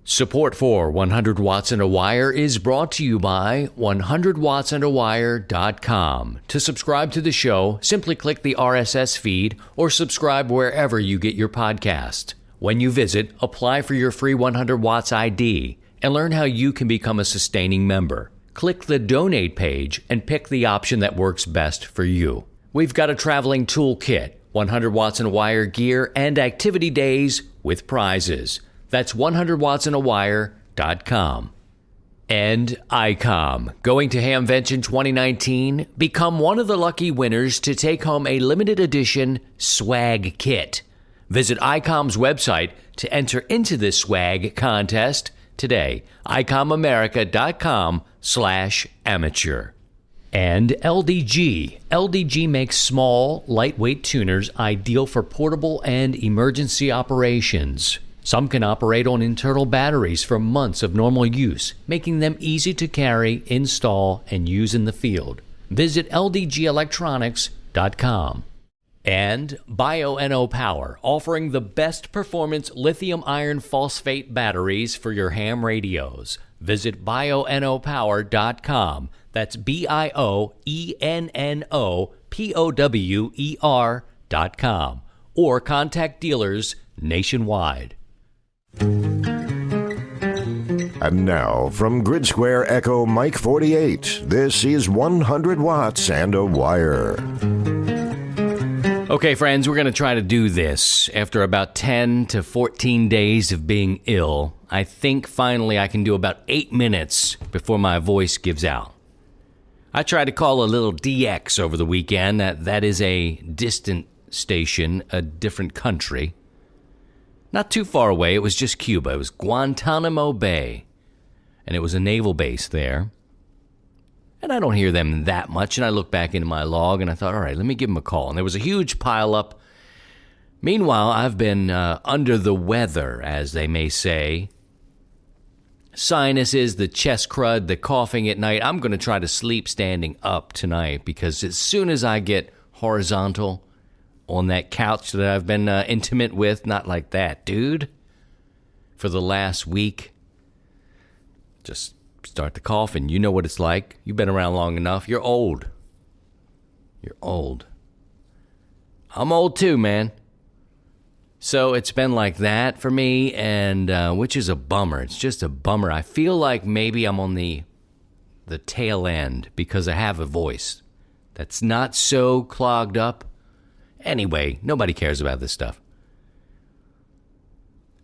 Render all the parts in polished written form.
Support for 100 Watts and a Wire is brought to you by 100wattsandawire.com. To subscribe to the show, simply click the RSS feed or subscribe wherever you get your podcast. When you visit, apply for your free 100 Watts ID and learn how you can become a sustaining member. Click the donate page and pick the option that works best for you. We've got a traveling toolkit, 100 Watts and a Wire gear, and activity days with prizes. That's 100wattsandawire.com. And ICOM. Going to Hamvention 2019? Become one of the lucky winners to take home a limited edition swag kit. Visit ICOM's website to enter into this swag contest today. ICOMamerica.com/amateur. And LDG. LDG makes small, lightweight tuners ideal for portable and emergency operations. Some can operate on internal batteries for months of normal use, making them easy to carry, install, and use in the field. Visit ldgelectronics.com. And Bioenno Power, offering the best performance lithium iron phosphate batteries for your ham radios. Visit bioennopower.com. That's BIOENNOPOWER.com. Or contact dealers nationwide. And now, from Grid Square Echo Mike 48, this is 100 Watts and a Wire. Okay, friends, we're going to try to do this. After about 10 to 14 days of being ill, I think finally I can do about 8 minutes before my voice gives out. I tried to call a little DX over the weekend. That is a distant station, a different country. Not too far away, it was just Cuba. It was Guantanamo Bay, and it was a naval base there. And I don't hear them that much, and I looked back into my log, and I thought, all right, let me give them a call. And there was a huge pileup. Meanwhile, I've been under the weather, as they may say. Sinuses, the chest crud, the coughing at night. I'm going to try to sleep standing up tonight, because as soon as I get horizontal on that couch that I've been intimate with, not like that, dude, for the last week, just start to cough, and you know what it's like. You've been around long enough. You're old. You're old. I'm old too, man. So it's been like that for me, and which is a bummer. It's just a bummer. I feel like maybe I'm on the tail end because I have a voice that's not so clogged up. Anyway, nobody cares about this stuff.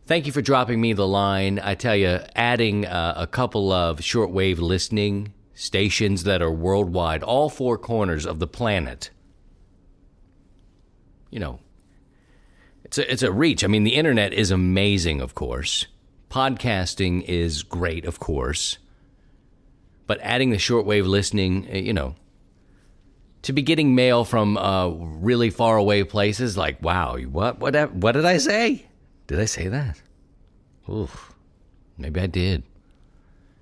Thank you for dropping me the line. I tell you, adding a couple of shortwave listening stations that are worldwide, all four corners of the planet. You know, it's a reach. I mean, the internet is amazing, of course. Podcasting is great, of course. But adding the shortwave listening, you know, to be getting mail from really far away places, like, wow, what did I say? Did I say that? Oof, maybe I did.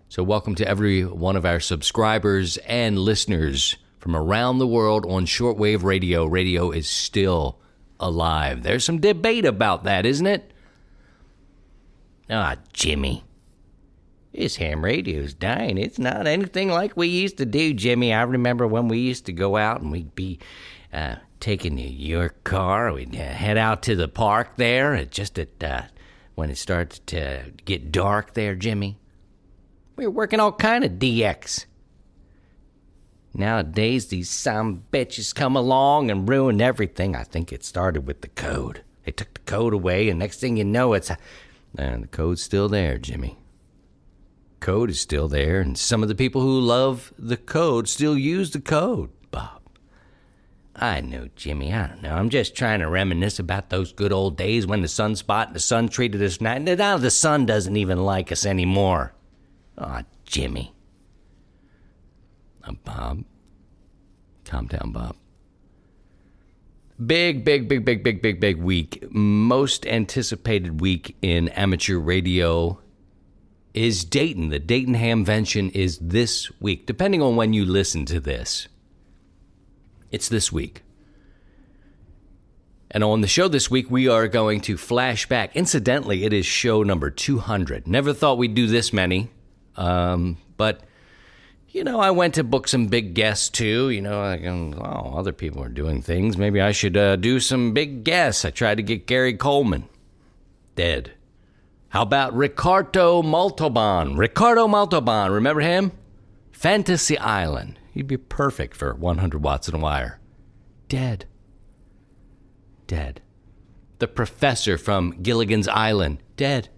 So welcome to every one of our subscribers and listeners from around the world on shortwave radio. Radio is still alive. There's some debate about that, isn't it? Ah, Jimmy. This ham radio's dying. It's not anything like we used to do, Jimmy. I remember when we used to go out and we'd be taking your car. We'd head out to the park there, just at when it started to get dark there, Jimmy. We were working all kind of DX. Nowadays, these some bitches come along and ruin everything. I think it started with the code. They took the code away, and next thing you know, the code's still there, Jimmy. Code is still there, and some of the people who love the code still use the code, Bob. I know, Jimmy, I don't know. I'm just trying to reminisce about those good old days when the sunspot and the sun treated us nice. Now the sun doesn't even like us anymore. Aw, Jimmy. Bob. Calm down, Bob. Big week. Most anticipated week in amateur radio is Dayton. The Dayton Hamvention is this week, depending on when you listen to this. It's this week. And on the show this week, we are going to flash back. Incidentally, it is show number 200. Never thought we'd do this many. But, I went to book some big guests, too. Other people are doing things. Maybe I should do some big guests. I tried to get Gary Coleman. Dead. How about Ricardo Montalban? Ricardo Montalban, remember him? Fantasy Island. He'd be perfect for 100 Watts and a Wire. Dead. The professor from Gilligan's Island. Dead.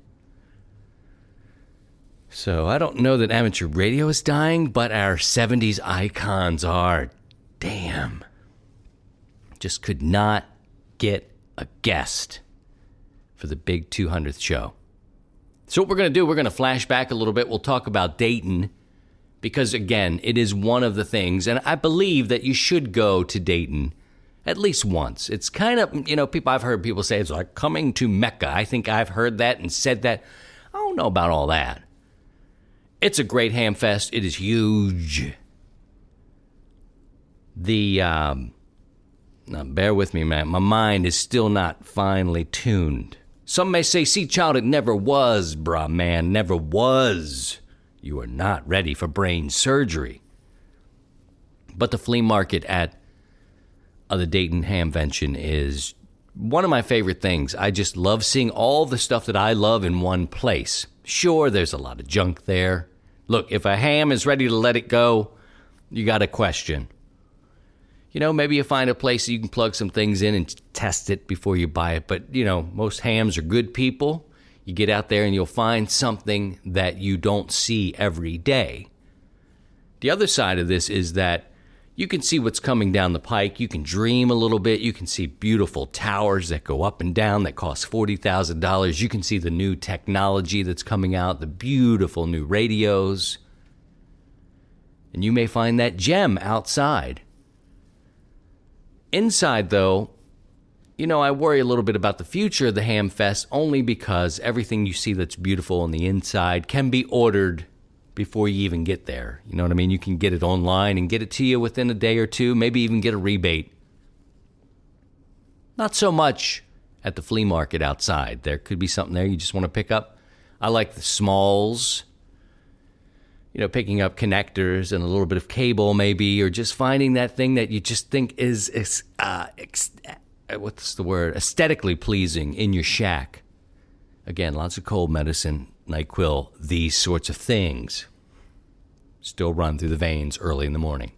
So I don't know that amateur radio is dying, but our 70s icons are. Damn. Just could not get a guest for the big 200th show. So what we're going to do, we're going to flash back a little bit. We'll talk about Dayton because, again, it is one of the things, and I believe that you should go to Dayton at least once. It's kind of, I've heard people say it's like coming to Mecca. I think I've heard that and said that. I don't know about all that. It's a great ham fest. It is huge. Now bear with me, man. My mind is still not finely tuned. Some may say, see, child, it never was, brah, man, never was. You are not ready for brain surgery. But the flea market at the Dayton Hamvention is one of my favorite things. I just love seeing all the stuff that I love in one place. Sure, there's a lot of junk there. Look, if a ham is ready to let it go, you got to question. Maybe you find a place that you can plug some things in and test it before you buy it. But, most hams are good people. You get out there and you'll find something that you don't see every day. The other side of this is that you can see what's coming down the pike. You can dream a little bit. You can see beautiful towers that go up and down that cost $40,000. You can see the new technology that's coming out, the beautiful new radios. And you may find that gem outside. Inside, though, I worry a little bit about the future of the Ham Fest only because everything you see that's beautiful on the inside can be ordered before you even get there. You know what I mean? You can get it online and get it to you within a day or two, maybe even get a rebate. Not so much at the flea market outside. There could be something there you just want to pick up. I like the smalls. Picking up connectors and a little bit of cable maybe, or just finding that thing that you just think is aesthetically pleasing in your shack. Again, lots of cold medicine, NyQuil, these sorts of things still run through the veins early in the morning.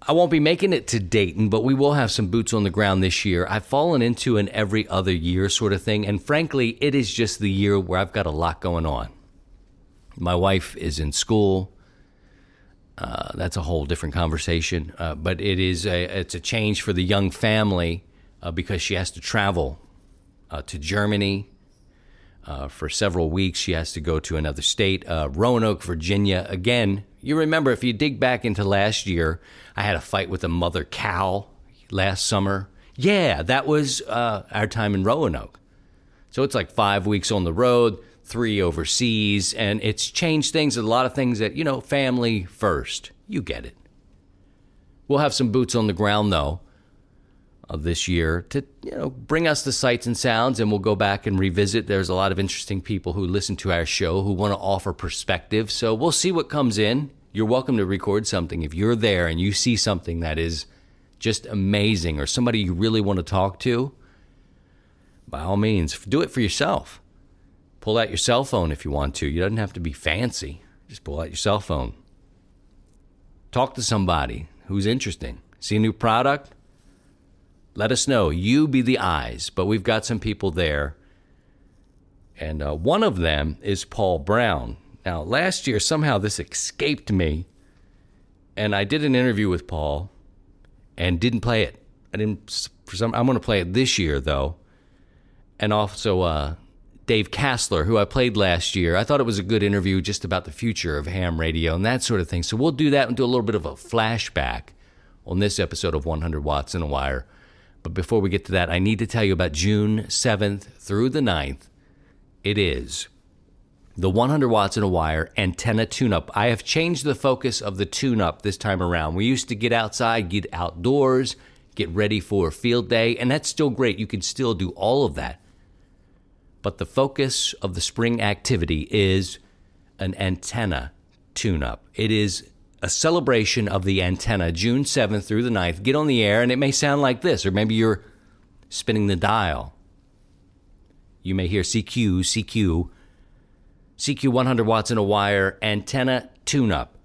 I won't be making it to Dayton, but we will have some boots on the ground this year. I've fallen into an every other year sort of thing, and frankly, it is just the year where I've got a lot going on. My wife is in school. That's a whole different conversation. But it's a change for the young family because she has to travel to Germany for several weeks. She has to go to another state, Roanoke, Virginia. Again, you remember if you dig back into last year, I had a fight with a mother cow last summer. Yeah, that was our time in Roanoke. So it's like 5 weeks on the road, 3 overseas, and it's changed things. A lot of things that, family first. You get it. We'll have some boots on the ground, though, this year to, bring us the sights and sounds, and we'll go back and revisit. There's a lot of interesting people who listen to our show who want to offer perspective, so we'll see what comes in. You're welcome to record something. If you're there and you see something that is just amazing or somebody you really want to talk to, by all means, do it for yourself. Pull out your cell phone if you want to. You don't have to be fancy. Just pull out your cell phone. Talk to somebody who's interesting. See a new product? Let us know. You be the eyes. But we've got some people there. And one of them is Paul Brown. Now, last year, somehow this escaped me. And I did an interview with Paul and didn't play it. I'm going to play it this year, though. And also Dave Kassler, who I played last year. I thought it was a good interview just about the future of ham radio and that sort of thing. So we'll do that and do a little bit of a flashback on this episode of 100 Watts and a Wire. But before we get to that, I need to tell you about June 7th through the 9th. It is the 100 Watts and a Wire antenna tune-up. I have changed the focus of the tune-up this time around. We used to get outside, get outdoors, get ready for field day, and that's still great. You can still do all of that. But the focus of the spring activity is an antenna tune-up. It is a celebration of the antenna, June 7th through the 9th. Get on the air, and it may sound like this, or maybe you're spinning the dial. You may hear CQ 100 watts in a wire, antenna tune-up.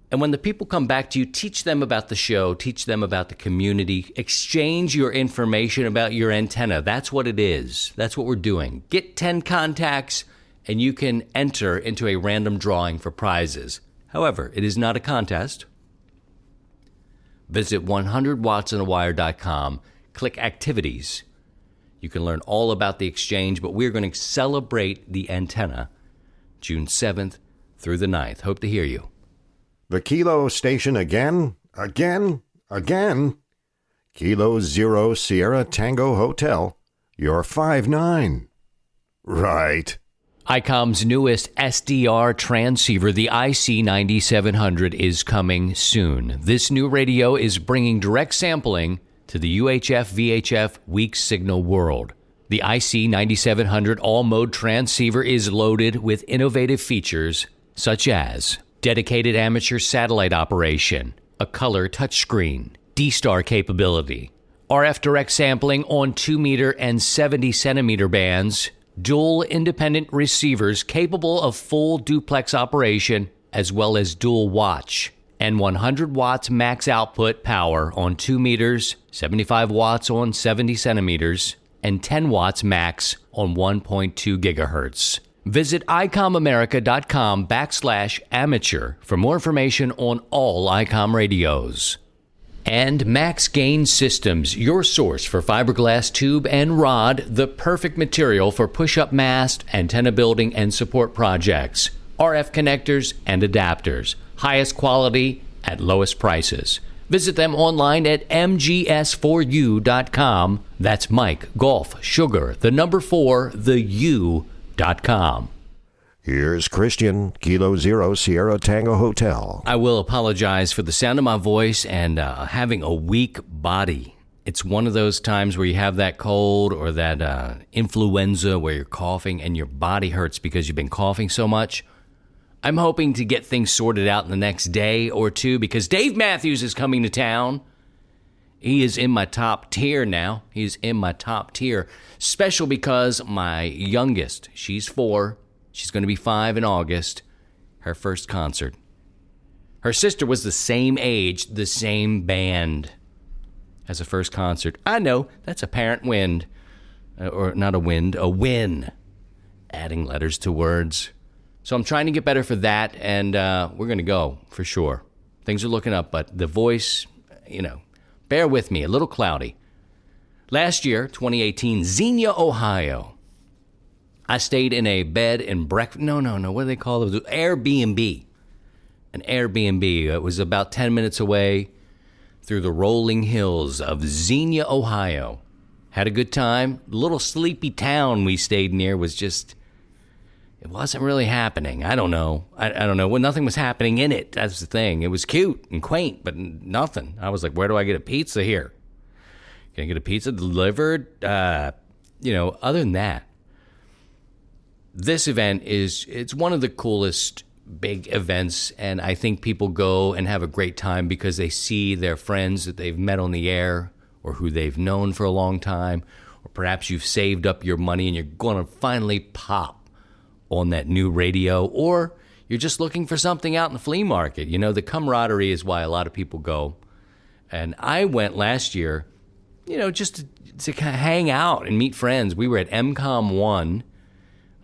And when the people come back to you, teach them about the show, teach them about the community, exchange your information about your antenna. That's what it is. That's what we're doing. Get 10 contacts, and you can enter into a random drawing for prizes. However, it is not a contest. Visit 100wattsinawire.com, click activities. You can learn all about the exchange, but we're going to celebrate the antenna June 7th through the 9th. Hope to hear you. The Kilo station again? Kilo Zero Sierra Tango Hotel. You're 5'9". Right. ICOM's newest SDR transceiver, the IC9700, is coming soon. This new radio is bringing direct sampling to the UHF-VHF weak signal world. The IC9700 all-mode transceiver is loaded with innovative features such as dedicated amateur satellite operation, a color touchscreen, D-Star capability, RF direct sampling on 2-meter and 70-centimeter bands, dual independent receivers capable of full duplex operation, as well as dual watch, and 100 watts max output power on 2 meters, 75 watts on 70 centimeters, and 10 watts max on 1.2 gigahertz. Visit icomamerica.com/amateur for more information on all ICOM radios. And Max Gain Systems, your source for fiberglass tube and rod, the perfect material for push-up mast, antenna building, and support projects. RF connectors and adapters. Highest quality at lowest prices. Visit them online at mgs4u.com. That's Mike, Golf, Sugar, the number 4, the U.com. Here's Christian, Kilo Zero Sierra Tango Hotel. I will apologize for the sound of my voice and having a weak body. It's one of those times where you have that cold or that influenza where you're coughing and your body hurts because you've been coughing so much. I'm hoping to get things sorted out in the next day or two because Dave Matthews is coming to town. He is in my top tier now. He's in my top tier. Special because my youngest, she's 4. She's going to be 5 in August. Her first concert. Her sister was the same age, the same band as a first concert. I know, that's apparent wind. Or not a wind, a win. Adding letters to words. So I'm trying to get better for that, and we're going to go, for sure. Things are looking up, but the voice, bear with me, a little cloudy. Last year, 2018, Xenia, Ohio. I stayed in a bed and breakfast. No. What do they call it? Airbnb. An Airbnb. It was about 10 minutes away through the rolling hills of Xenia, Ohio. Had a good time. The little sleepy town we stayed near was just, it wasn't really happening. I don't know. I don't know. Well, nothing was happening in it. That's the thing. It was cute and quaint, but nothing. I was like, where do I get a pizza here? Can I get a pizza delivered? Other than that, this event it's one of the coolest big events, and I think people go and have a great time because they see their friends that they've met on the air or who they've known for a long time, or perhaps you've saved up your money and you're going to finally pop on that new radio, or you're just looking for something out in the flea market. The camaraderie is why a lot of people go. And I went last year, just to kind of hang out and meet friends. We were at MCOM 1.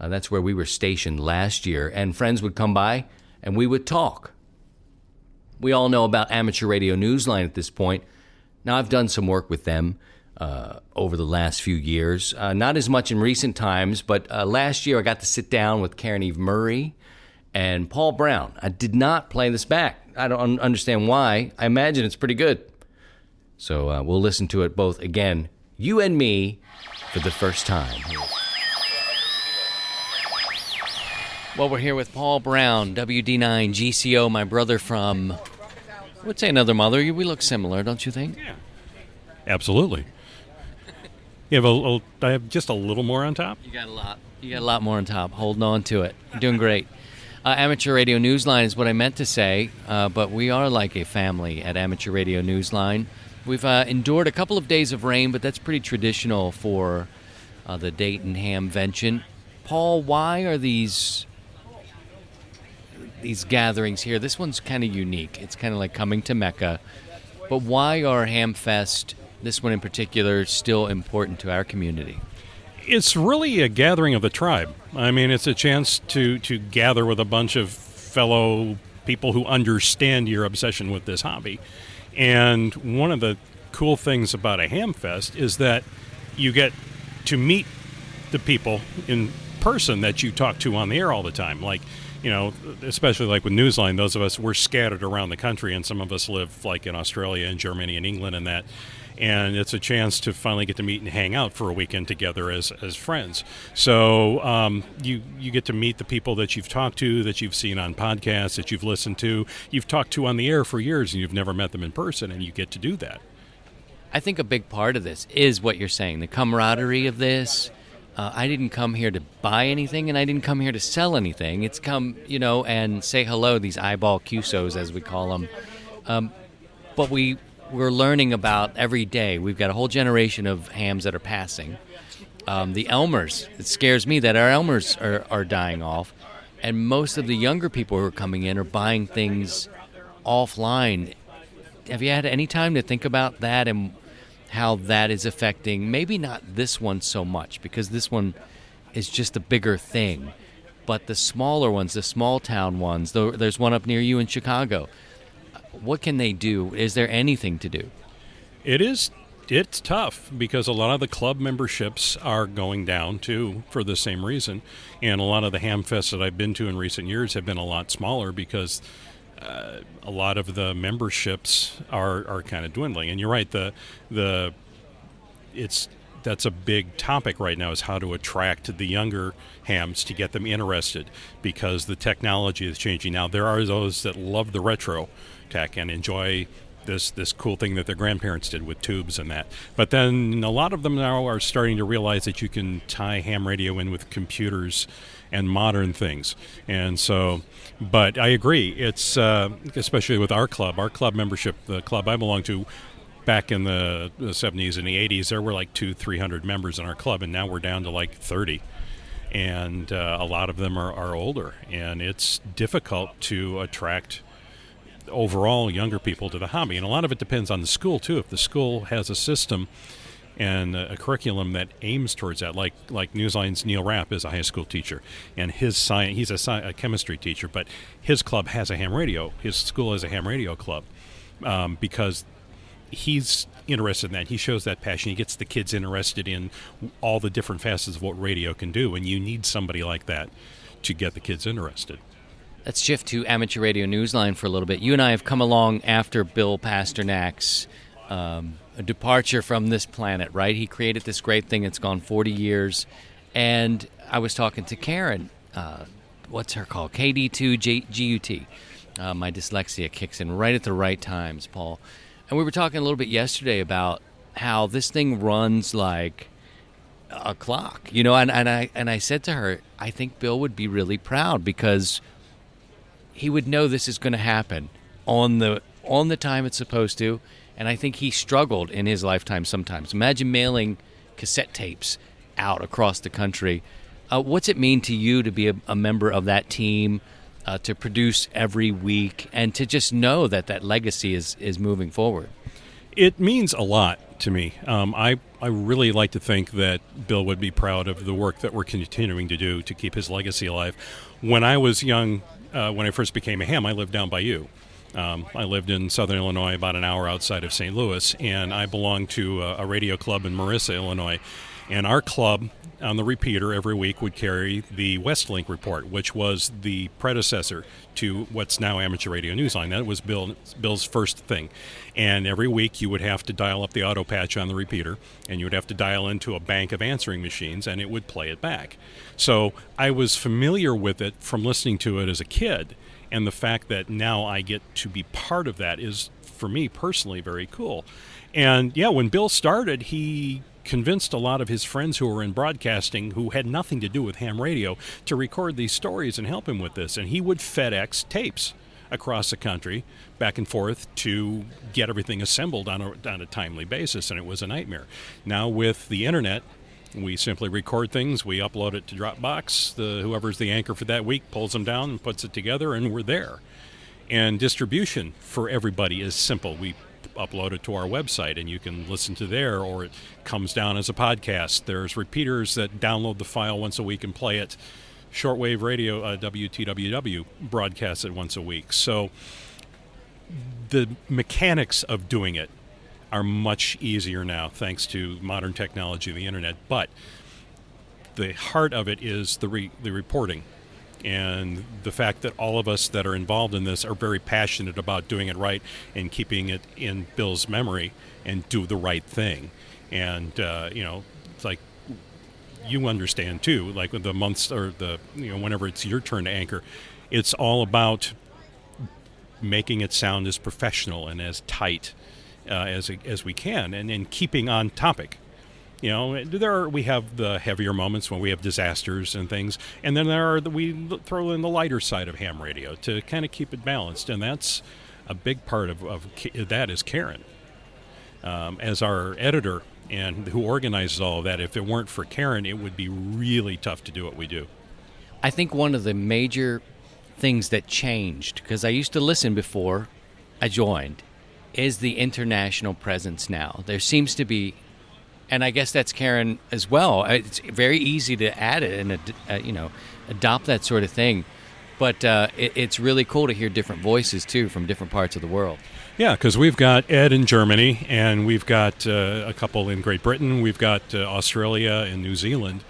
That's where we were stationed last year, and friends would come by and we would talk. We all know about Amateur Radio Newsline at this point. Now, I've done some work with them over the last few years. Not as much in recent times, but last year I got to sit down with Karen Eve Murray and Paul Brown. I did not play this back. I don't understand why. I imagine it's pretty good. So we'll listen to it both again, you and me, for the first time. Well, we're here with Paul Brown, WD9 GCO, my brother from, I would say another mother. We look similar, don't you think? Yeah. Absolutely. I have just a little more on top. You got a lot. You got a lot more on top. Holding on to it. You're doing great. Amateur Radio Newsline is what I meant to say, but we are like a family at Amateur Radio Newsline. We've endured a couple of days of rain, but that's pretty traditional for the Dayton Hamvention. Paul, why are these gatherings here? This one's kind of unique. It's kind of like coming to Mecca. But why are Hamfest, this one in particular, still important to our community? It's really a gathering of the tribe. I mean, it's a chance to gather with a bunch of fellow people who understand your obsession with this hobby. And one of the cool things about a Hamfest is that you get to meet the people in person that you talk to on the air all the time. Like, you know, especially like with Newsline, those of us, we're scattered around the country, and some of us live like in Australia and Germany and England and that. And it's a chance to finally get to meet and hang out for a weekend together as friends. So you get to meet the people that you've talked to, that you've seen on podcasts, that you've listened to, you've talked to on the air for years, and you've never met them in person, and you get to do that. I think a big part of this is what you're saying, the camaraderie of this. I didn't come here to buy anything, and I didn't come here to sell anything. It's come, and say hello, these eyeball CUSOs, as we call them. But we're learning about every day. We've got a whole generation of hams that are passing. The Elmers, it scares me that our Elmers are dying off. And most of the younger people who are coming in are buying things offline. Have you had any time to think about that and how that is affecting, maybe not this one so much, because this one is just a bigger thing, but the smaller ones, the small town ones, there's one up near you in Chicago. What can they do? Is there anything to do? It's tough because a lot of the club memberships are going down too for the same reason, and a lot of the Hamfests that I've been to in recent years have been a lot smaller because a lot of the memberships are kind of dwindling. And you're right, that's a big topic right now, is how to attract the younger hams to get them interested, because the technology is changing. Now, there are those that love the retro tech and enjoy this cool thing that their grandparents did with tubes and that. But then a lot of them now are starting to realize that you can tie ham radio in with computers and modern things. And so, but I agree, it's especially with our club membership, the club I belong to, back in the 70s and the 80s, there were like 200-300 members in our club, and now we're down to like 30. And a lot of them are older, and it's difficult to attract overall younger people to the hobby. And a lot of it depends on the school too. If the school has a system and a curriculum that aims towards that, like Newsline's Neil Rapp is a high school teacher, and he's a chemistry teacher, but his club has a ham radio. His school has a ham radio club because he's interested in that. He shows that passion. He gets the kids interested in all the different facets of what radio can do, and you need somebody like that to get the kids interested. Let's shift to Amateur Radio Newsline for a little bit. You and I have come along after Bill Pasternak's departure from this planet, right? He created this great thing. It's gone 40 years. And I was talking to Karen, what's her call? KD2GUT. My dyslexia kicks in right at the right times, Paul. And we were talking a little bit yesterday about how this thing runs like a clock, and I said to her, I think Bill would be really proud because he would know this is going to happen on the time it's supposed to, and I think he struggled in his lifetime sometimes. Imagine mailing cassette tapes out across the country. What's it mean to you to be a member of that team, to produce every week, and to just know that legacy is moving forward? It means a lot to me. I really like to think that Bill would be proud of the work that we're continuing to do to keep his legacy alive. When I was young, when I first became a ham, I lived down by you. I lived in southern Illinois, about an hour outside of St. Louis, and I belonged to a radio club in Marissa, Illinois. And our club on the repeater every week would carry the Westlink Report, which was the predecessor to what's now Amateur Radio Newsline. That was Bill's first thing. And every week you would have to dial up the auto patch on the repeater, and you would have to dial into a bank of answering machines, and it would play it back. So I was familiar with it from listening to it as a kid, and the fact that now I get to be part of that is for me personally, very cool. And yeah, when Bill started, he convinced a lot of his friends who were in broadcasting who had nothing to do with ham radio to record these stories and help him with this. And he would FedEx tapes across the country back and forth to get everything assembled on a timely basis, and it was a nightmare. Now with the internet, we simply record things, we upload it to Dropbox, whoever's the anchor for that week pulls them down and puts it together, and we're there. And distribution for everybody is simple. We upload it to our website, and you can listen to there, or it comes down as a podcast. There's repeaters that download the file once a week and play it. Shortwave radio, WTWW, broadcasts it once a week. So the mechanics of doing it are much easier now, thanks to modern technology, the internet. But the heart of it is the reporting. And the fact that all of us that are involved in this are very passionate about doing it right and keeping it in Bill's memory and do the right thing. And, it's like you understand too, like with the months or whenever it's your turn to anchor, it's all about making it sound as professional and as tight as we can, and keeping on topic. We have the heavier moments when we have disasters and things, and then we throw in the lighter side of ham radio to kind of keep it balanced, and that's a big part of that is Karen, as our editor and who organizes all of that. If it weren't for Karen, it would be really tough to do what we do. I think one of the major things that changed, because I used to listen before I joined, is the international presence now. There seems to be, and I guess that's Karen as well. It's very easy to add it and adopt that sort of thing. But it's really cool to hear different voices too from different parts of the world. Yeah, because we've got Ed in Germany, and we've got a couple in Great Britain. We've got Australia and New Zealand.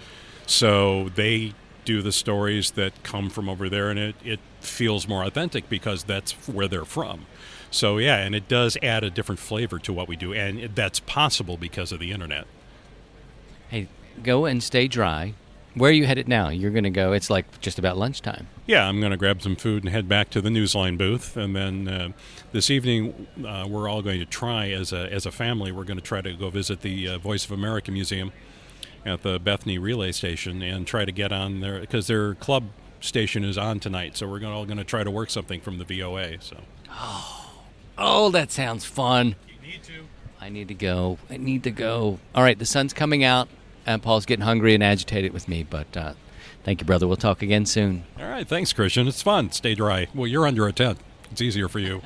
So they do the stories that come from over there, and it feels more authentic because that's where they're from. So yeah, and it does add a different flavor to what we do, and that's possible because of the internet. Hey, go and stay dry. Where are you headed now? You're going to go, it's like just about lunchtime. Yeah, I'm going to grab some food and head back to the Newsline booth, and then this evening we're all going to try, as a family, we're going to try to go visit the Voice of America Museum at the Bethany Relay Station and try to get on there, because their club station is on tonight, so we're all going to try to work something from the VOA. So. Oh, that sounds fun. You need to. I need to go. All right, the sun's coming out, and Paul's getting hungry and agitated with me, but thank you, brother. We'll talk again soon. All right, thanks, Christian. It's fun. Stay dry. Well, you're under a tent. It's easier for you.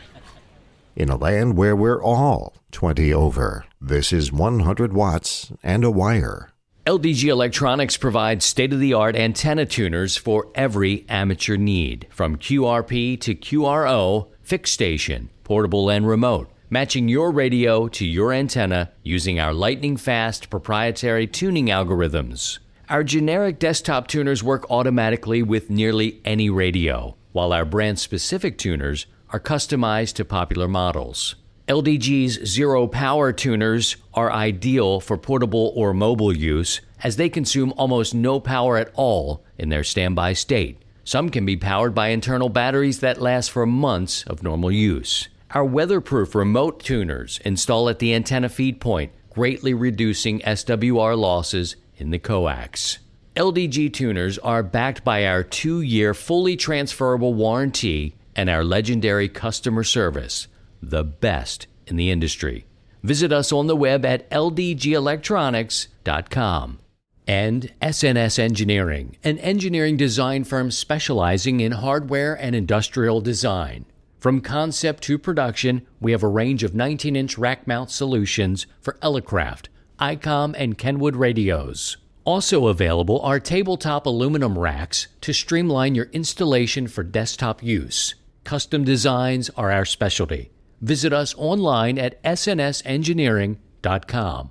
In a land where we're all 20 over, this is 100 watts and a wire. LDG Electronics provides state-of-the-art antenna tuners for every amateur need, from QRP to QRO, fixed station, portable and remote, matching your radio to your antenna using our lightning-fast proprietary tuning algorithms. Our generic desktop tuners work automatically with nearly any radio, while our brand-specific tuners are customized to popular models. LDG's Zero Power tuners are ideal for portable or mobile use, as they consume almost no power at all in their standby state. Some can be powered by internal batteries that last for months of normal use. Our weatherproof remote tuners install at the antenna feed point, greatly reducing SWR losses in the coax. LDG tuners are backed by our 2-year fully transferable warranty and our legendary customer service, the best in the industry. Visit us on the web at ldgelectronics.com. And SNS Engineering, an engineering design firm specializing in hardware and industrial design. From concept to production, we have a range of 19-inch rack mount solutions for Elecraft, ICOM, and Kenwood radios. Also available are tabletop aluminum racks to streamline your installation for desktop use. Custom designs are our specialty. Visit us online at snsengineering.com.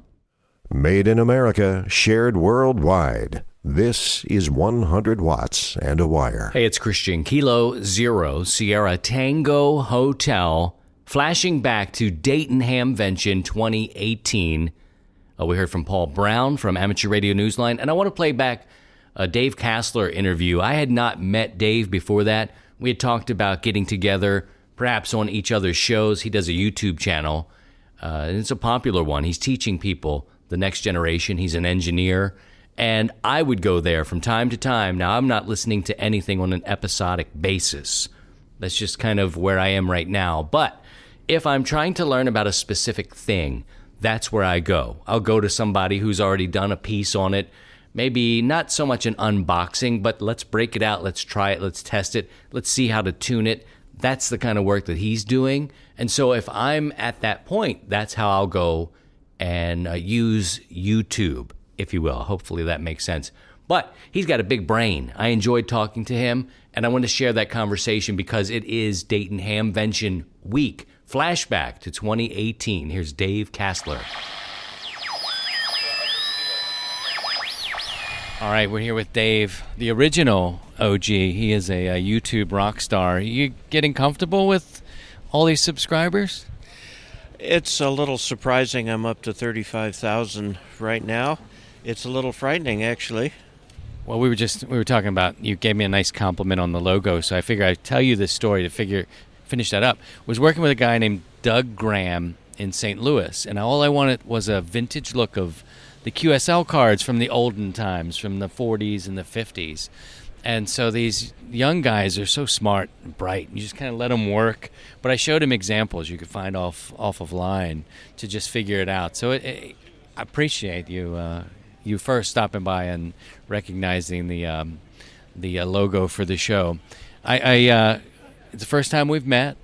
Made in America, shared worldwide. This is 100 watts and a wire. Hey, it's Christian. Kilo Zero Sierra Tango Hotel. Flashing back to Dayton Hamvention 2018. We heard from Paul Brown from Amateur Radio Newsline. And I want to play back a Dave Kassler interview. I had not met Dave before that. We had talked about getting together perhaps on each other's shows. He does a YouTube channel, and it's a popular one. He's teaching people the next generation. He's an engineer, and I would go there from time to time. Now, I'm not listening to anything on an episodic basis. That's just kind of where I am right now. But if I'm trying to learn about a specific thing, that's where I go. I'll go to somebody who's already done a piece on it. Maybe not so much an unboxing, but let's break it out. Let's try it. Let's test it. Let's see how to tune it. That's the kind of work that he's doing. And so if I'm at that point, that's how I'll go and use YouTube, if you will. Hopefully that makes sense. But he's got a big brain. I enjoyed talking to him, and I want to share that conversation because it is Dayton Hamvention Week. Flashback to 2018. Here's Dave Kassler. All right, we're here with Dave, the original OG. He is a YouTube rock star. Are you getting comfortable with all these subscribers? It's a little surprising. I'm up to 35,000 right now. It's a little frightening, actually. Well, we were talking about, you gave me a nice compliment on the logo, so I figured I'd tell you this story to finish that up. I was working with a guy named Doug Graham in St. Louis, and all I wanted was a vintage look of the QSL cards from the olden times, from the 40s and the 50s. And so these young guys are so smart and bright. You just kind of let them work. But I showed him examples you could find off of line to just figure it out. So I appreciate you first stopping by and recognizing the logo for the show. It's the first time we've met.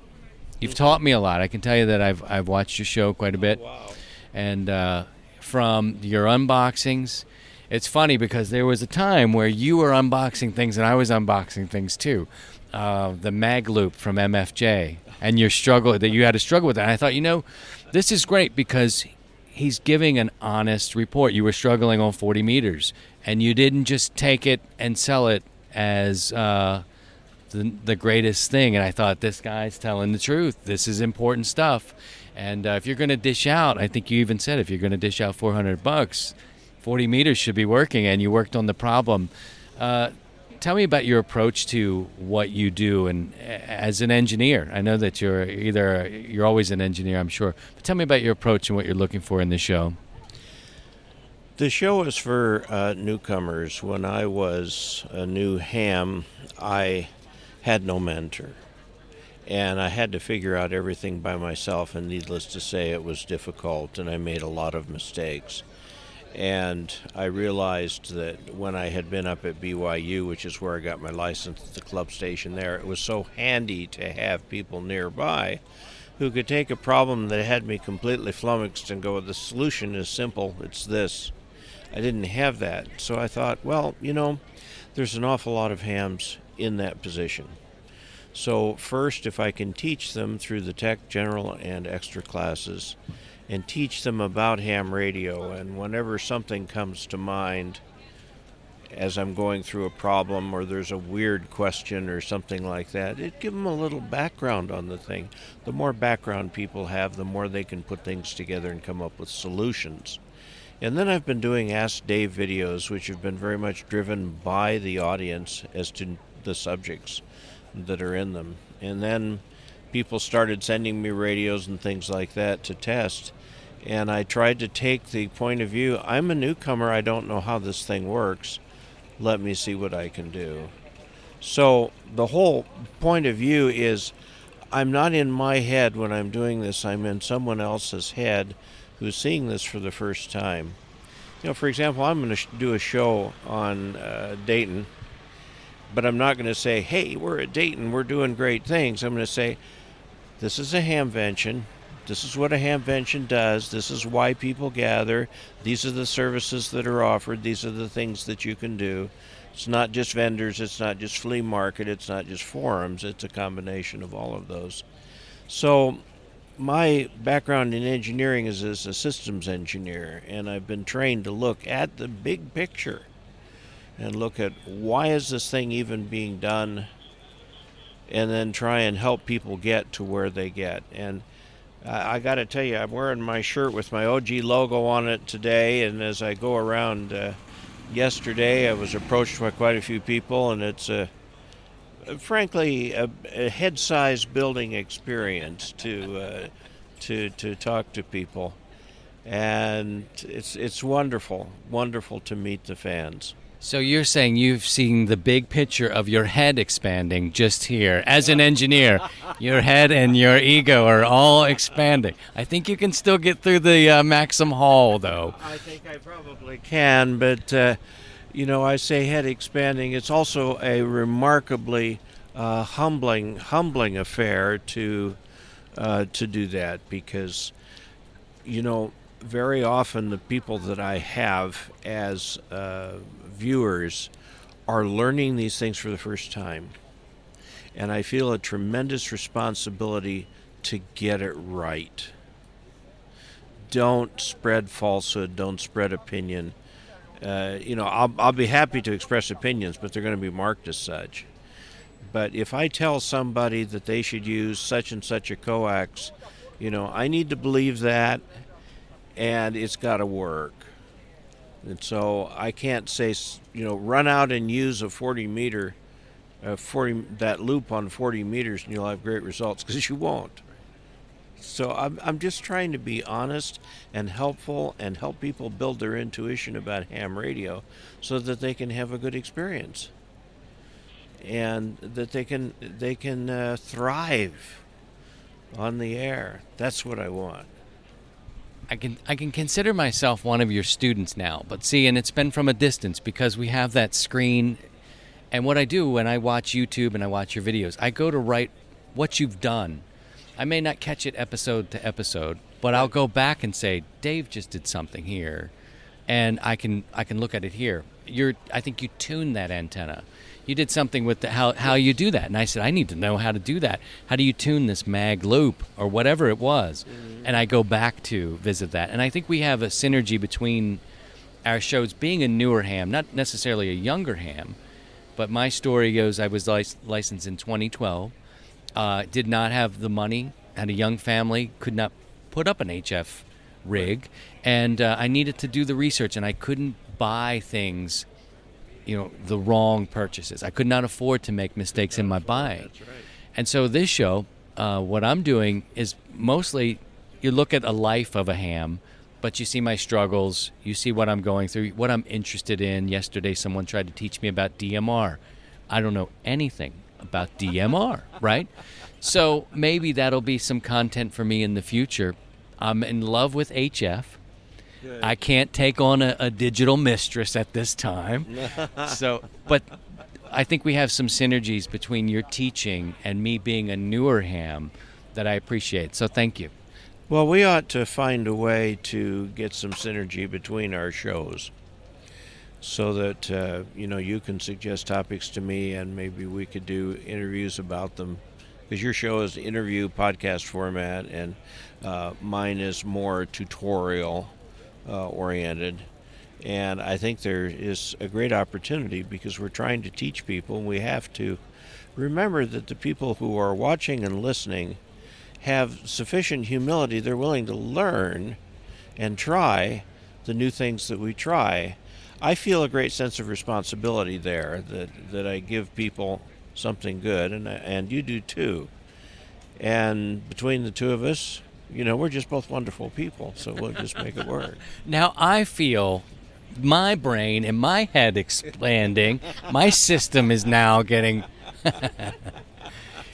You've taught me a lot. I can tell you that I've watched your show quite a bit. Oh, wow. And from your unboxings, it's funny because there was a time where you were unboxing things and I was unboxing things too. The mag loop from MFJ and your struggle that you had to struggle with that. And I thought, this is great because he's giving an honest report. You were struggling on 40 meters and you didn't just take it and sell it as the greatest thing. And I thought, this guy's telling the truth. This is important stuff. And if you're going to dish out, I think you even said if you're going to dish out $400, 40 meters should be working, and you worked on the problem. Tell me about your approach to what you do, and as an engineer. I know that you're always an engineer, I'm sure. But tell me about your approach and what you're looking for in the show. The show is for newcomers. When I was a new ham, I had no mentor. And I had to figure out everything by myself, and needless to say, it was difficult, and I made a lot of mistakes. And I realized that when I had been up at BYU, which is where I got my license at the club station there, it was so handy to have people nearby who could take a problem that had me completely flummoxed and go, the solution is simple, it's this. I didn't have that. So I thought, well, there's an awful lot of hams in that position. So first, if I can teach them through the tech, general, and extra classes, and teach them about ham radio, and whenever something comes to mind as I'm going through a problem or there's a weird question or something like that, it give them a little background on the thing. The more background people have, the more they can put things together and come up with solutions. And then I've been doing Ask Dave videos, which have been very much driven by the audience as to the subjects that are in them. And then people started sending me radios and things like that to test. And I tried to take the point of view, I'm a newcomer, I don't know how this thing works. Let me see what I can do. So the whole point of view is I'm not in my head when I'm doing this, I'm in someone else's head who's seeing this for the first time. For example, I'm going to do a show on Dayton, but I'm not going to say, hey, we're at Dayton, we're doing great things. I'm going to say, this is a hamvention. This is what a hamvention does. This is why people gather. These are the services that are offered. These are the things that you can do. It's not just vendors. It's not just flea market. It's not just forums. It's a combination of all of those. So my background in engineering is as a systems engineer, and I've been trained to look at the big picture and look at why is this thing even being done, and then try and help people get to where they get. And I got to tell you, I'm wearing my shirt with my OG logo on it today, and as I go around yesterday, I was approached by quite a few people, and it's frankly, a head-sized building experience to talk to people, and it's wonderful to meet the fans. So you're saying you've seen the big picture of your head expanding just here. As an engineer, your head and your ego are all expanding. I think you can still get through the Maxim Hall, though. I think I probably can, but I say head expanding. It's also a remarkably humbling affair to do that, because very often the people that I have as viewers are learning these things for the first time, and I feel a tremendous responsibility to get it right. Don't spread falsehood. Don't spread opinion. I'll be happy to express opinions, but they're going to be marked as such. But if I tell somebody that they should use such and such a coax, I need to believe that, and it's got to work. And so I can't say, run out and use a 40 meter, that loop on 40 meters, and you'll have great results, because you won't. So I'm just trying to be honest and helpful and help people build their intuition about ham radio so that they can have a good experience and that they can thrive on the air. That's what I want. I can consider myself one of your students now, but see, and it's been from a distance because we have that screen. And what I do when I watch YouTube and I watch your videos, I go to write what you've done. I may not catch it episode to episode, but I'll go back and say, Dave just did something here, and I can look at it here. I think you tuned that antenna. You did something with how you do that. And I said, I need to know how to do that. How do you tune this mag loop or whatever it was? Mm-hmm. And I go back to visit that. And I think we have a synergy between our shows, being a newer ham, not necessarily a younger ham, but my story goes, I was licensed in 2012, did not have the money, had a young family, could not put up an HF rig, and I needed to do the research, and I couldn't buy things, the wrong purchases. I could not afford to make mistakes in my buying. That's right. And so this show, what I'm doing is mostly you look at a life of a ham, but you see my struggles, you see what I'm going through, what I'm interested in. Yesterday someone tried to teach me about DMR. I don't know anything about DMR, right? So maybe that'll be some content for me in the future. I'm in love with HF. Good. I can't take on a digital mistress at this time. But I think we have some synergies between your teaching and me being a newer ham that I appreciate. So thank you. Well, we ought to find a way to get some synergy between our shows so that, you can suggest topics to me and maybe we could do interviews about them. Because your show is interview podcast format and mine is more tutorial oriented, and I think there is a great opportunity because we're trying to teach people, and we have to remember that the people who are watching and listening have sufficient humility. They're willing to learn and try the new things that we try. I feel a great sense of responsibility there, that I give people something good, and you do too. And between the two of us, we're just both wonderful people, so we'll just make it work. Now I feel my brain and my head expanding. My system is now getting...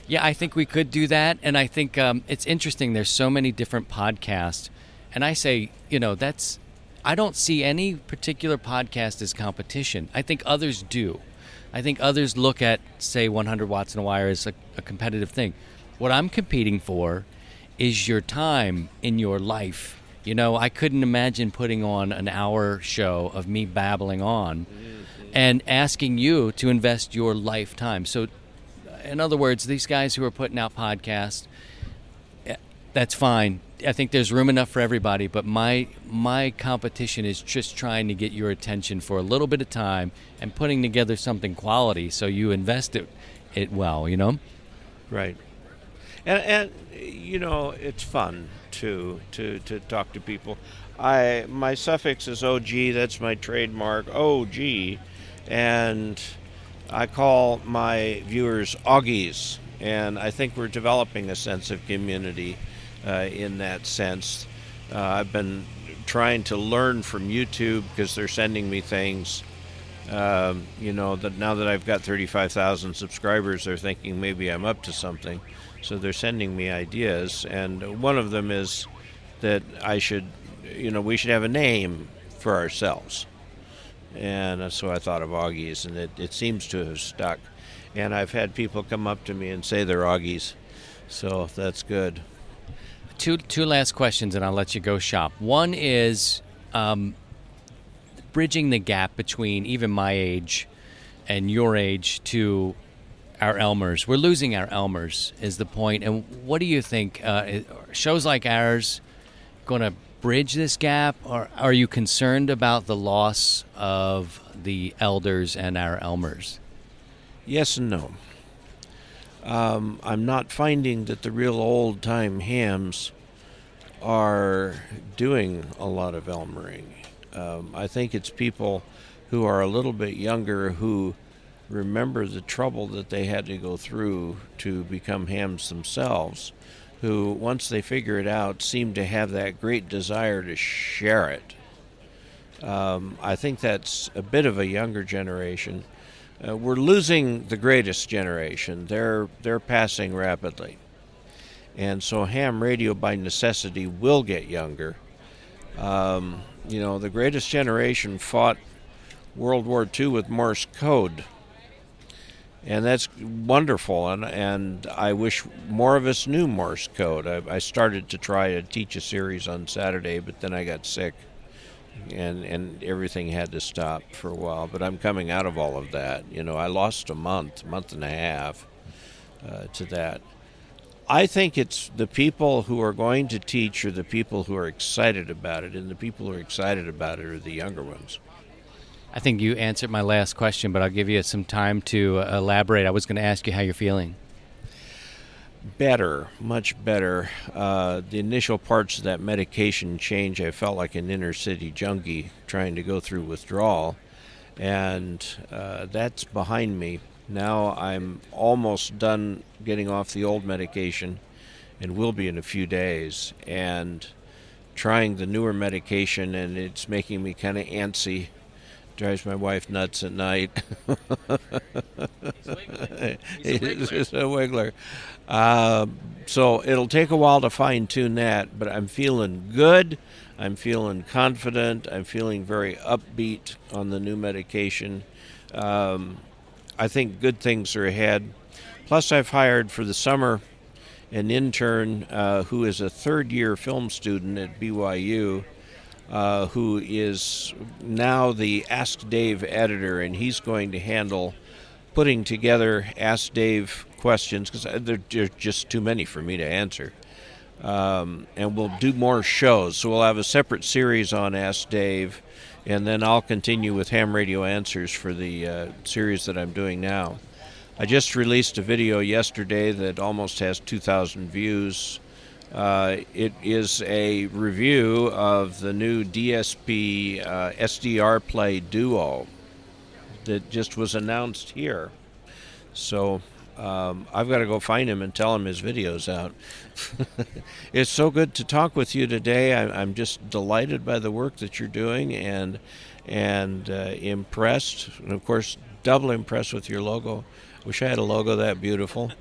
Yeah, I think we could do that, and I think it's interesting. There's so many different podcasts, and I say, I don't see any particular podcast as competition. I think others do. I think others look at, say, 100 Watts in a Wire as a competitive thing. What I'm competing for is your time in your life. I couldn't imagine putting on an hour show of me babbling on and asking you to invest your lifetime. So, in other words, these guys who are putting out podcasts, that's fine. I think there's room enough for everybody, but my competition is just trying to get your attention for a little bit of time and putting together something quality so you invest it well, Right. And it's fun to talk to people. My suffix is OG. That's my trademark, OG, and I call my viewers Augies, and I think we're developing a sense of community in that sense. I've been trying to learn from YouTube because they're sending me things. That now that I've got 35,000 subscribers, they're thinking maybe I'm up to something. So they're sending me ideas, and one of them is that we should have a name for ourselves. And so I thought of Augies, and it seems to have stuck. And I've had people come up to me and say they're Augies, so that's good. Two last questions, and I'll let you go shop. One is bridging the gap between even my age and your age to our Elmers. We're losing our Elmers is the point. And what do you think? Shows like ours going to bridge this gap, or are you concerned about the loss of the elders and our Elmers? Yes and no. I'm not finding that the real old-time hams are doing a lot of Elmering. I think it's people who are a little bit younger who remember the trouble that they had to go through to become hams themselves, who, once they figure it out, seem to have that great desire to share it. I think that's a bit of a younger generation. We're losing the greatest generation. They're passing rapidly. And so ham radio by necessity will get younger. The greatest generation fought World War II with Morse code. And that's wonderful, and I wish more of us knew Morse code. I started to try to teach a series on Saturday, but then I got sick, and everything had to stop for a while. But I'm coming out of all of that. I lost a month and a half to that. I think it's the people who are going to teach are the people who are excited about it, and the people who are excited about it are the younger ones. I think you answered my last question, but I'll give you some time to elaborate. I was going to ask you how you're feeling. Better, much better. The initial parts of that medication change, I felt like an inner city junkie trying to go through withdrawal, and that's behind me. Now I'm almost done getting off the old medication, and will be in a few days, and trying the newer medication, and it's making me kind of antsy. Drives my wife nuts at night. He's a wiggler. So it'll take a while to fine-tune that, but I'm feeling good. I'm feeling confident. I'm feeling very upbeat on the new medication. I think good things are ahead. Plus, I've hired for the summer an intern who is a third-year film student at BYU, who is now the Ask Dave editor, and he's going to handle putting together Ask Dave questions, because there are just too many for me to answer. And we'll do more shows, so we'll have a separate series on Ask Dave, and then I'll continue with Ham Radio Answers for the series that I'm doing now. I just released a video yesterday that almost has 2,000 views. It is a review of the new DSP SDR Play Duo that just was announced here. So I've got to go find him and tell him his video's out. It's so good to talk with you today. I'm just delighted by the work that you're doing, and impressed, and of course double impressed with your logo. Wish I had a logo that beautiful.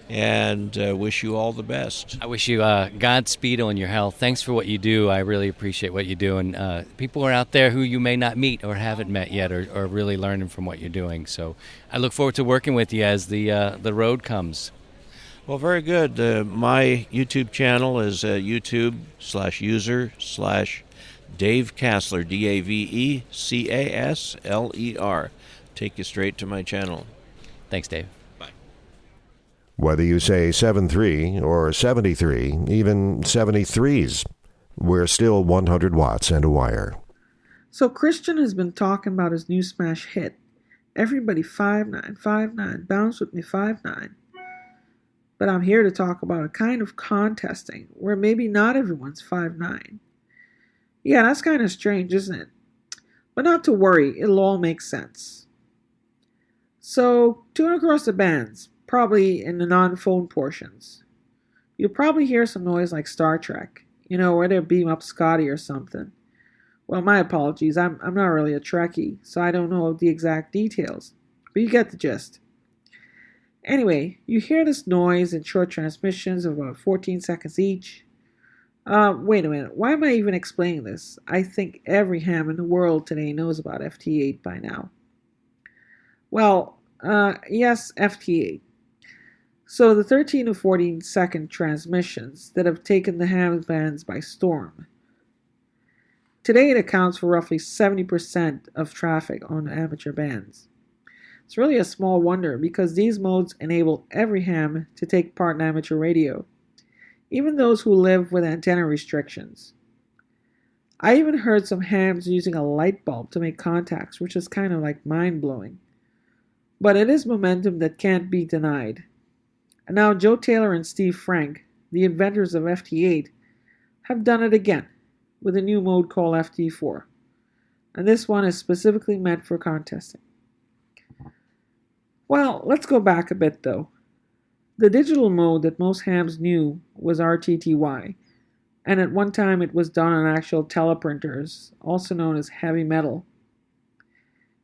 And wish you all the best. I wish you Godspeed on your health. Thanks for what you do. I really appreciate what you do. And people are out there who you may not meet or haven't met yet are really learning from what you're doing. So I look forward to working with you as the road comes. Well, very good. My YouTube channel is YouTube/user/Dave Casler, DAVECASLER. Take you straight to my channel. Thanks, Dave. Whether you say 7.3 or 73, even 73s, we're still 100 watts and a wire. So Christian has been talking about his new smash hit, Everybody 5'9", 5'9", bounce with me 5'9". But I'm here to talk about a kind of contesting where maybe not everyone's 5'9". Yeah, that's kind of strange, isn't it? But not to worry, it'll all make sense. So, tune across the bands, probably in the non-phone portions. You'll probably hear some noise like Star Trek, where they beam up Scotty or something. Well, my apologies, I'm not really a Trekkie, so I don't know the exact details, but you get the gist. Anyway, you hear this noise in short transmissions of about 14 seconds each. Wait a minute, why am I even explaining this? I think every ham in the world today knows about FT8 by now. Well, yes, FT8. So the 13 to 14 second transmissions that have taken the ham bands by storm. Today it accounts for roughly 70% of traffic on amateur bands. It's really a small wonder because these modes enable every ham to take part in amateur radio, even those who live with antenna restrictions. I even heard some hams using a light bulb to make contacts, which is kind of like mind-blowing. But it is momentum that can't be denied. And now Joe Taylor and Steve Frank, the inventors of FT8, have done it again with a new mode called FT4. And this one is specifically meant for contesting. Well, let's go back a bit though. The digital mode that most hams knew was RTTY, and at one time it was done on actual teleprinters, also known as heavy metal.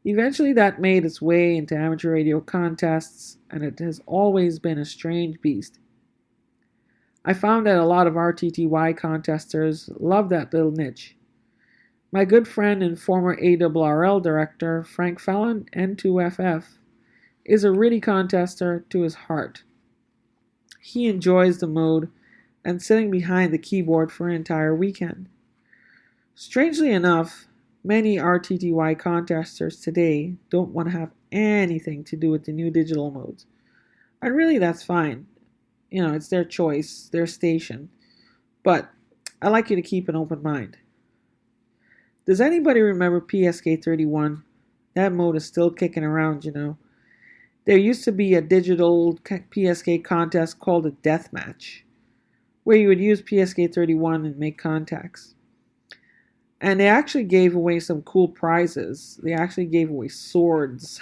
Eventually that made its way into amateur radio contests, and it has always been a strange beast. I found that a lot of RTTY contesters love that little niche. My good friend and former ARRL director, Frank Fallon, N2FF, is a RTTY contester to his heart. He enjoys the mode and sitting behind the keyboard for an entire weekend. Strangely enough, many RTTY contesters today don't want to have anything to do with the new digital modes. And really that's fine. It's their choice, their station. But I'd like you to keep an open mind. Does anybody remember PSK 31? That mode is still kicking around, There used to be a digital PSK contest called a Deathmatch, where you would use PSK 31 and make contacts. And they actually gave away some cool prizes. They actually gave away swords.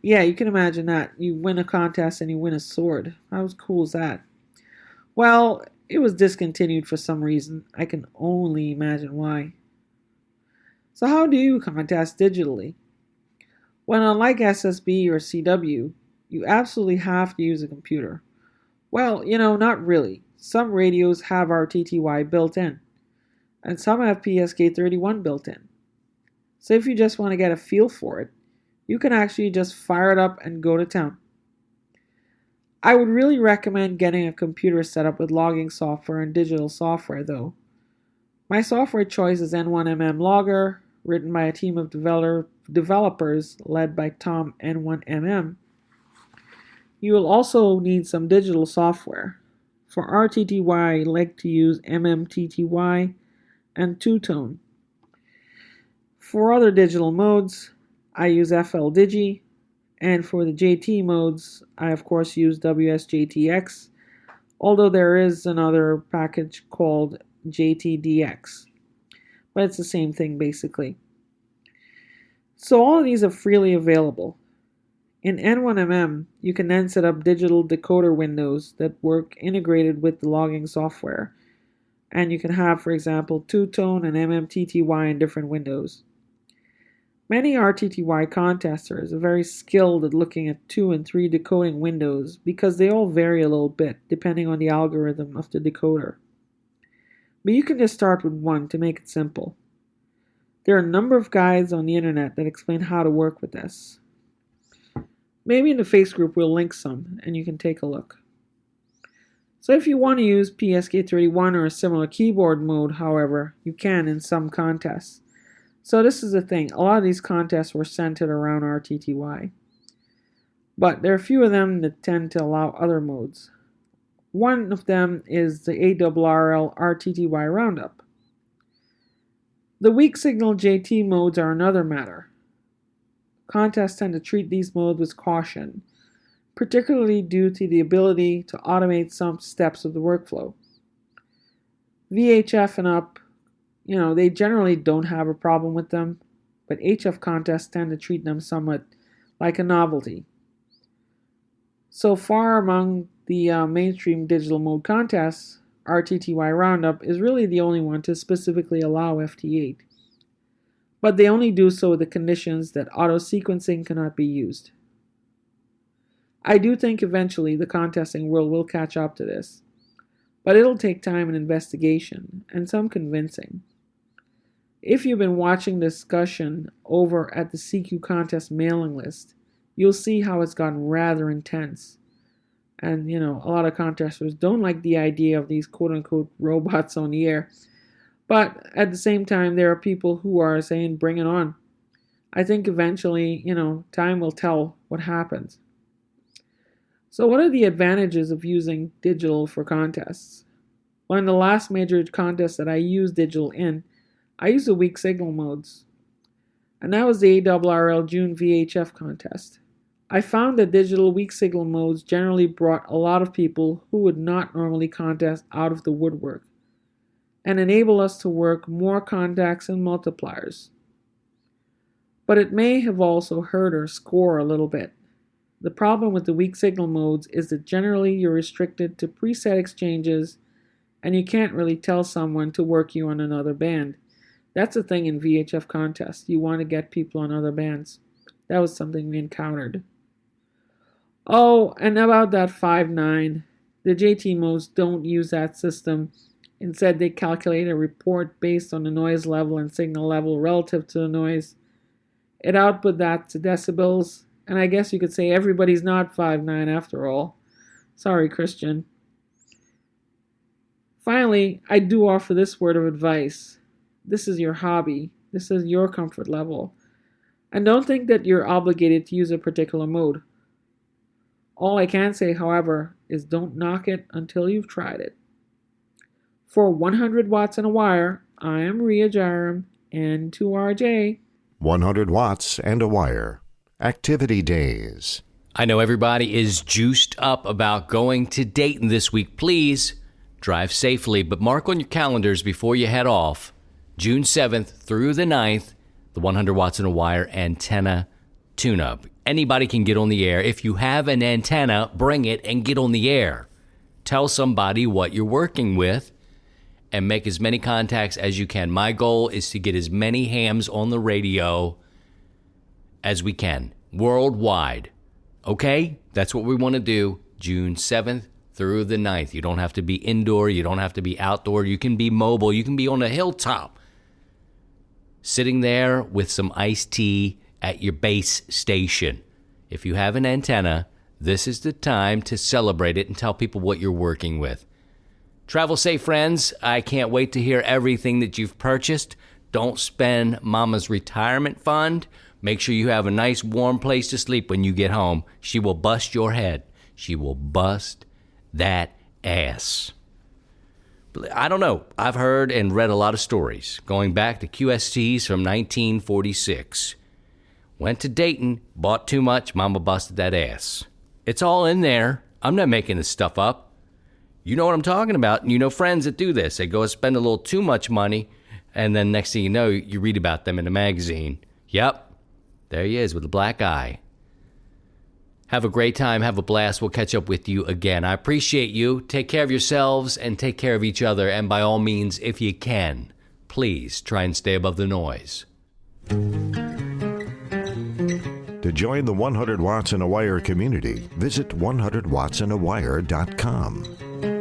Yeah, you can imagine that. You win a contest and you win a sword. How cool is that? Well, it was discontinued for some reason. I can only imagine why. So how do you contest digitally? Well, unlike SSB or CW, you absolutely have to use a computer. Well, not really. Some radios have RTTY built in, and some have PSK 31 built in. So if you just want to get a feel for it, you can actually just fire it up and go to town. I would really recommend getting a computer set up with logging software and digital software though. My software choice is N1MM Logger, written by a team of developers led by Tom N1MM. You will also need some digital software. For RTTY, I like to use MMTTY and Two-Tone. For other digital modes, I use FLDigi, and for the JT modes, I of course use WSJTX, although there is another package called JTDX. But it's the same thing basically. So all of these are freely available. In N1MM, you can then set up digital decoder windows that work integrated with the logging software. And you can have, for example, Two-Tone and MMTTY in different windows. Many RTTY contesters are very skilled at looking at 2 and 3 decoding windows because they all vary a little bit depending on the algorithm of the decoder. But you can just start with one to make it simple. There are a number of guides on the internet that explain how to work with this. Maybe in the Face group we'll link some and you can take a look. So if you want to use PSK31 or a similar keyboard mode, however, you can in some contests. So this is the thing, a lot of these contests were centered around RTTY. But there are a few of them that tend to allow other modes. One of them is the ARRL RTTY Roundup. The weak signal JT modes are another matter. Contests tend to treat these modes with caution, particularly due to the ability to automate some steps of the workflow. VHF and up, they generally don't have a problem with them, but HF contests tend to treat them somewhat like a novelty. So far among the mainstream digital mode contests, RTTY Roundup is really the only one to specifically allow FT8. But they only do so with the conditions that auto-sequencing cannot be used. I do think eventually the contesting world will catch up to this, but it'll take time and investigation, and some convincing. If you've been watching the discussion over at the CQ contest mailing list, you'll see how it's gotten rather intense. And, a lot of contesters don't like the idea of these quote-unquote robots on the air. But at the same time, there are people who are saying, bring it on. I think eventually, time will tell what happens. So what are the advantages of using digital for contests? Well, in the last major contest that I used digital in, I used the weak signal modes. And that was the ARRL June VHF contest. I found that digital weak signal modes generally brought a lot of people who would not normally contest out of the woodwork, and enable us to work more contacts and multipliers. But it may have also hurt our score a little bit. The problem with the weak signal modes is that generally you're restricted to preset exchanges, and you can't really tell someone to work you on another band. That's a thing in VHF contests. You want to get people on other bands. That was something we encountered. Oh, and about that 5.9, the JT modes don't use that system. Instead, they calculate a report based on the noise level and signal level relative to the noise. It output that to decibels, and I guess you could say everybody's not 5.9 after all. Sorry, Christian. Finally, I do offer this word of advice. This is your hobby. This is your comfort level. And don't think that you're obligated to use a particular mode. All I can say, however, is don't knock it until you've tried it. For 100 watts and a wire, I am Ria Jaram, N2RJ. 100 watts and a wire. Activity days. I know everybody is juiced up about going to Dayton this week. Please drive safely, but mark on your calendars before you head off, June 7th through the 9th, the 100 watts and a wire antenna tune-up. Anybody can get on the air. If you have an antenna, bring it and get on the air. Tell somebody what you're working with and make as many contacts as you can. My goal is to get as many hams on the radio as we can, worldwide. Okay? That's what we want to do, June 7th through the 9th. You don't have to be indoor. You don't have to be outdoor. You can be mobile. You can be on a hilltop, sitting there with some iced tea at your base station. If you have an antenna, this is the time to celebrate it and tell people what you're working with. Travel safe, friends. I can't wait to hear everything that you've purchased. Don't spend Mama's retirement fund. Make sure you have a nice warm place to sleep when you get home. She will bust your head. She will bust that ass. I don't know. I've heard and read a lot of stories going back to QSTs from 1946. Went to Dayton, bought too much, Mama busted that ass. It's all in there. I'm not making this stuff up. You know what I'm talking about. And you know friends that do this. They go and spend a little too much money, and then next thing you know, you read about them in a magazine. Yep, there he is with a black eye. Have a great time. Have a blast. We'll catch up with you again. I appreciate you. Take care of yourselves and take care of each other. And by all means, if you can, please try and stay above the noise. To join the 100 Watts and a Wire community, visit 100wattsandawire.com.